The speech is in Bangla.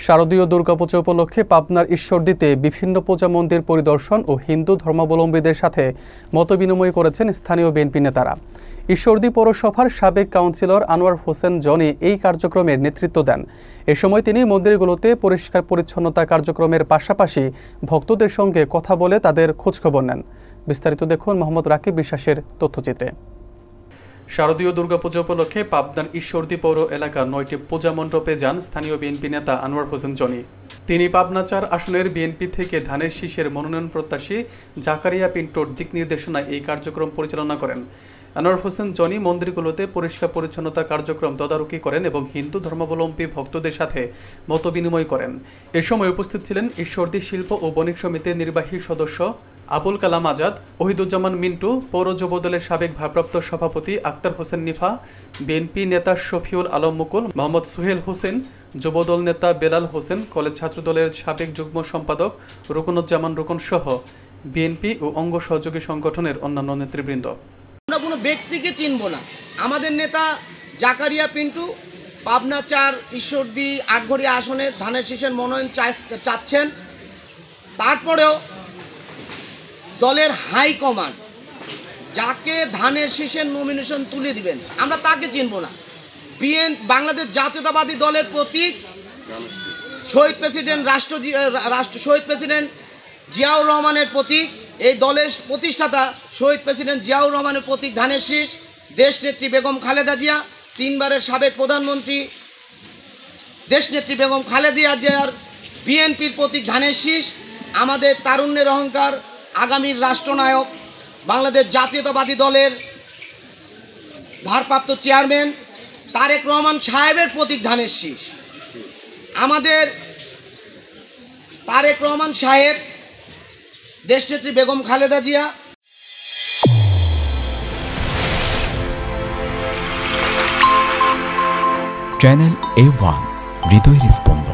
শারদীয় দুর্গাপূজা উপলক্ষে পাবনার ঈশ্বরদীতে বিভিন্ন পূজা মন্দির পরিদর্শন ও হিন্দু ধর্মাবলম্বীদের সাথে মতবিনিময় করেছেন স্থানীয় বিএনপি নেতারা। ঈশ্বরদী পৌরসভার সাবেক কাউন্সিলর আনোয়ার হোসেন জনি এই কার্যক্রমের নেতৃত্ব দেন। এ সময় তিনি মন্দিরগুলোতে পরিষ্কার পরিচ্ছন্নতা কার্যক্রমের পাশাপাশি ভক্তদের সঙ্গে কথা বলে তাদের খোঁজখবর নেন। বিস্তারিত দেখুন মোহাম্মদ রাকিব বিশ্বাসের তথ্যচিত্রে। শারদীয় দুর্গাপূজা উপলক্ষে পাবনার ঈশ্বরদী পৌর এলাকার 9টি পূজা মণ্ডপে যান স্থানীয় বিএনপি নেতা আনোয়ার হোসেন জনি। তিনি পাবনা 4 আসনের বিএনপি থেকে ধানের শীষের মনোনয়ন প্রত্যাশী জাকারিয়া পিন্টোর দিক নির্দেশনায় এই কার্যক্রম পরিচালনা করেন। আনোয়ার হোসেন জনি মন্দিরগুলোতে পরিষ্কার পরিচ্ছন্নতা কার্যক্রম তদারকি করেন এবং হিন্দু ধর্মাবলম্বী ভক্তদের সাথে মতবিনিময় করেন। এ সময় উপস্থিত ছিলেন ঈশ্বরদী শিল্প ও বণিক সমিতির নির্বাহী সদস্য আবুল কালাম আজাদ, ওহিদুজ্জামান মিন্টু, পৌর যুবদলের সাবেক ভারপ্রাপ্ত সভাপতি আক্তার হোসেন নিফা, বিএনপি নেতা শফিউল আলম মুকুল, মোহাম্মদ সুহেল হোসেন, যুবদল নেতা বেলাল হোসেন, কলেজ ছাত্রদলের সাবেক যুগ্ম সম্পাদক রুকনুজ্জামান রুকন সহ বিএনপি ও অঙ্গ সহযোগী সংগঠনের অন্যান্য নেতৃবৃন্দ। আমরা কোনো ব্যক্তিকে চিনব না। আমাদের নেতা জাকারিয়া পিন্টু পাবনা 4 ঈশ্বরদী আটঘরিয়া আসনে ধানের শীষের মনোনয়ন চাচ্ছেন। তারপরেও দলের হাইকমান্ড যাকে ধানের শীষের নমিনেশন তুলে দিবেন আমরা তাকে চিনব না। বাংলাদেশ জাতীয়তাবাদী দলের প্রতীক শহীদ প্রেসিডেন্ট জিয়াউর রহমানের প্রতীক, এই দলের প্রতিষ্ঠাতা শহীদ প্রেসিডেন্ট জিয়াউর রহমানের প্রতীক ধানের শীষ, দেশনেত্রী বেগম খালেদা জিয়া, 3 বারের সাবেক প্রধানমন্ত্রী দেশনেত্রী বেগম খালেদা জিয়ার বিএনপির প্রতীক ধানের শীষ, আমাদের তারুণ্যের অহংকার আগামীর রাষ্ট্রনায়ক বাংলাদেশ জাতীয়তাবাদী দলের ভারপ্রাপ্ত চেয়ারম্যান তারেক রহমান সাহেবের প্রতীক ধানের শীষ, আমাদের তারেক রহমান সাহেব, দেশনেত্রী বেগম খালেদা জিয়া। চ্যানেল A1 হৃদয়ের স্পন্দন।